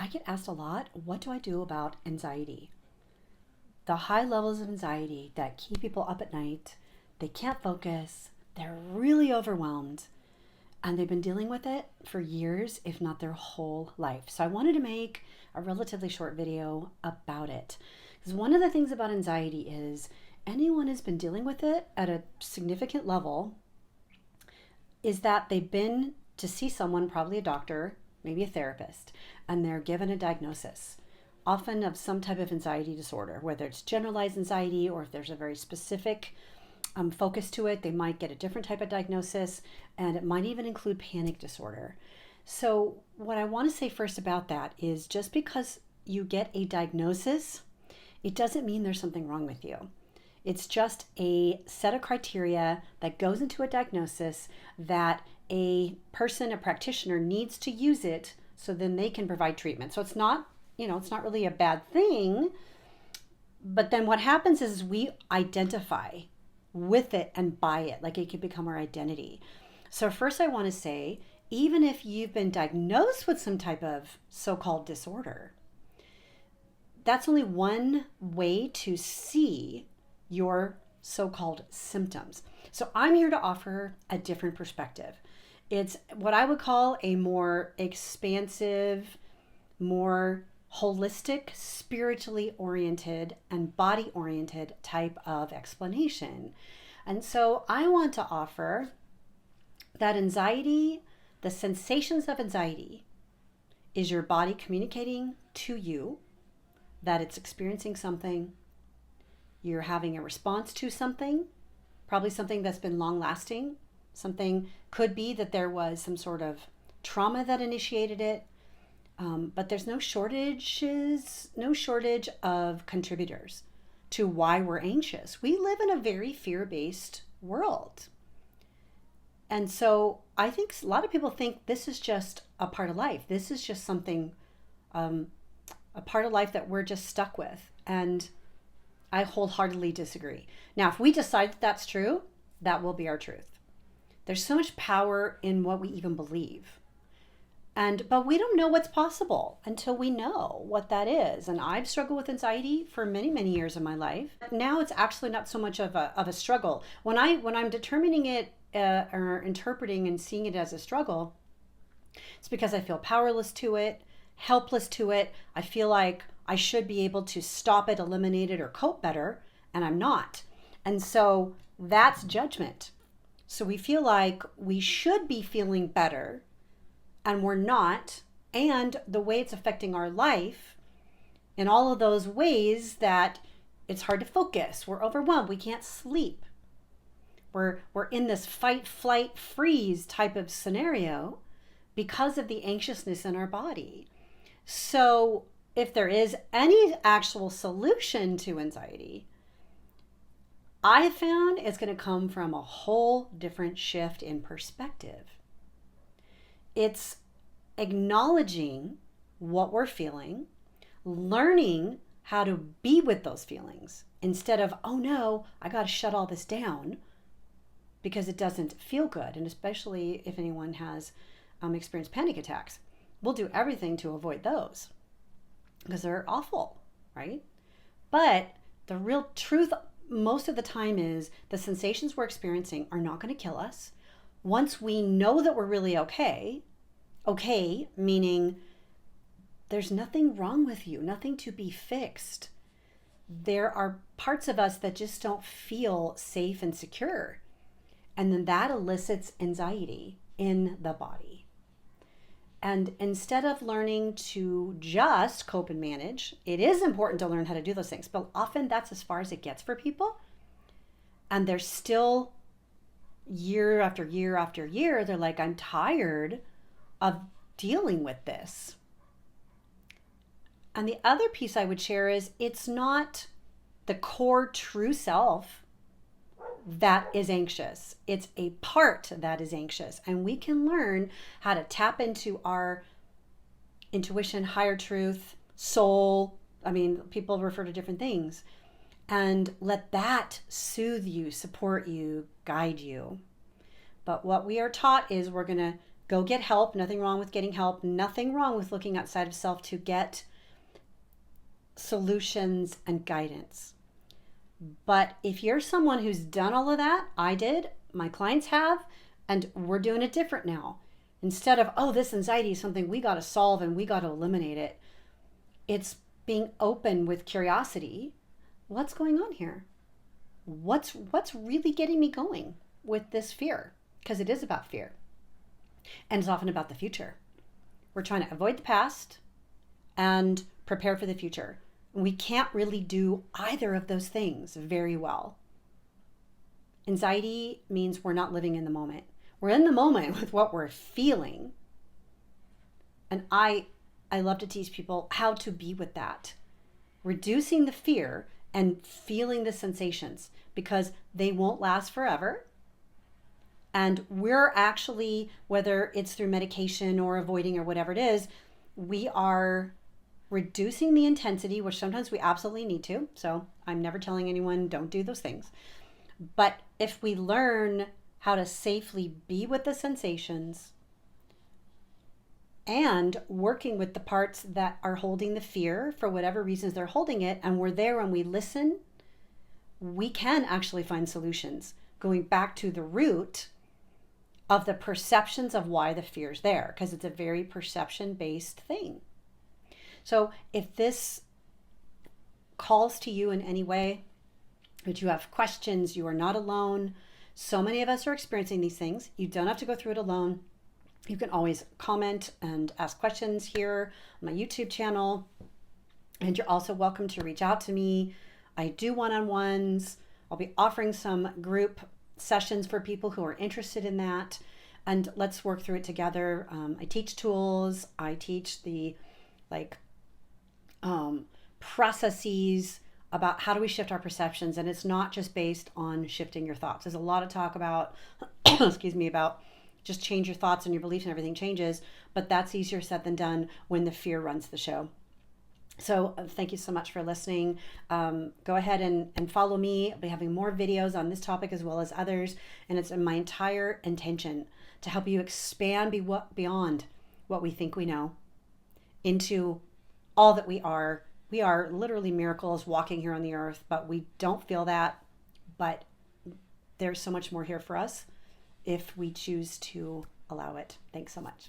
I get asked a lot, what do I do about anxiety? The high levels of anxiety that keep people up at night, they can't focus, they're really overwhelmed, and they've been dealing with it for years, if not their whole life. So I wanted to make a relatively short video about it. Because one of the things about anxiety is anyone who's been dealing with it at a significant level is that they've been to see someone, probably a doctor, maybe a therapist, and they're given a diagnosis, often of some type of anxiety disorder, whether it's generalized anxiety or if there's a very specific focus to it, they might get a different type of diagnosis, and it might even include panic disorder. So, what I want to say first about that is just because you get a diagnosis, it doesn't mean there's something wrong with you. It's just a set of criteria that goes into a diagnosis that a person, a practitioner needs to use it so then they can provide treatment. So it's not, it's not really a bad thing. But then what happens is we identify with it and by it, like it can become our identity. So first I want to say, even if you've been diagnosed with some type of so-called disorder, that's only one way to see your so-called symptoms. So I'm here to offer a different perspective. It's what I would call a more expansive, more holistic, spiritually oriented, and body oriented type of explanation. And so I want to offer that anxiety, the sensations of anxiety, is your body communicating to you that it's experiencing something, you're having a response to something, probably something that's been long lasting. Something could be that there was some sort of trauma that initiated it, but there's no shortage of contributors to why we're anxious. We live in a very fear-based world. And so I think a lot of people think this is just a part of life. This is just something, a part of life that we're just stuck with. And I wholeheartedly disagree. Now, if we decide that that's true, that will be our truth. There's so much power in what we even believe. But we don't know what's possible until we know what that is. And I've struggled with anxiety for many, many years of my life. Now it's actually not so much of a struggle. When I'm determining it or interpreting and seeing it as a struggle, it's because I feel powerless to it, helpless to it. I feel like I should be able to stop it, eliminate it, or cope better, and I'm not. And so that's judgment. So we feel like we should be feeling better, and we're not. And the way it's affecting our life in all of those ways that it's hard to focus, we're overwhelmed, we can't sleep. We're in this fight, flight, freeze type of scenario because of the anxiousness in our body. So if there is any actual solution to anxiety, I have found it's going to come from a whole different shift in perspective. It's acknowledging what we're feeling, learning how to be with those feelings instead of, oh no, I got to shut all this down because it doesn't feel good. And especially if anyone has experienced panic attacks, we'll do everything to avoid those because they're awful, right? But the real truth most of the time is the sensations we're experiencing are not going to kill us. Once we know that we're really okay meaning there's nothing wrong with you, nothing to be fixed. There are parts of us that just don't feel safe and secure. And then that elicits anxiety in the body. And instead of learning to just cope and manage, it is important to learn how to do those things, but often that's as far as it gets for people. And they're still year after year after year, they're like, I'm tired of dealing with this. And the other piece I would share is it's not the core true self that is anxious. It's a part that is anxious. And we can learn how to tap into our intuition, higher truth, soul. I mean, people refer to different things. And let that soothe you, support you, guide you. But what we are taught is we're going to Go get help. Nothing wrong with getting help. Nothing wrong with looking outside of self to get solutions and guidance. But if you're someone who's done all of that, I did, my clients have, and we're doing it different now. Instead of, oh, this anxiety is something we got to solve and we got to eliminate it, it's being open with curiosity. What's going on here? What's really getting me going with this fear? Because it is about fear. And it's often about the future. We're trying to avoid the past and prepare for the future. We can't really do either of those things very well. Anxiety means we're not living in the moment. We're in the moment with what we're feeling. And I love to teach people how to be with that. Reducing the fear and feeling the sensations, because they won't last forever. And we're actually, whether it's through medication or avoiding or whatever it is, we are reducing the intensity, which sometimes we absolutely need to. So I'm never telling anyone don't do those things. But if we learn how to safely be with the sensations and working with the parts that are holding the fear for whatever reasons they're holding it, and we're there and we listen, we can actually find solutions going back to the root of the perceptions of why the fear's there, because it's a very perception-based thing. So if this calls to you in any way, that you have questions, you are not alone. So many of us are experiencing these things. You don't have to go through it alone. You can always comment and ask questions here on my YouTube channel. And you're also welcome to reach out to me. I do one-on-ones. I'll be offering some group sessions for people who are interested in that. And let's work through it together. I teach tools. I teach the processes about how do we shift our perceptions. And it's not just based on shifting your thoughts. There's a lot of talk about, about just change your thoughts and your beliefs and everything changes. But that's easier said than done when the fear runs the show. So thank you so much for listening. Go ahead and follow me. I'll be having more videos on this topic as well as others. And it's my entire intention to help you expand beyond what we think we know into all that we are. We are literally miracles walking here on the earth, but we don't feel that. But there's so much more here for us if we choose to allow it. Thanks so much.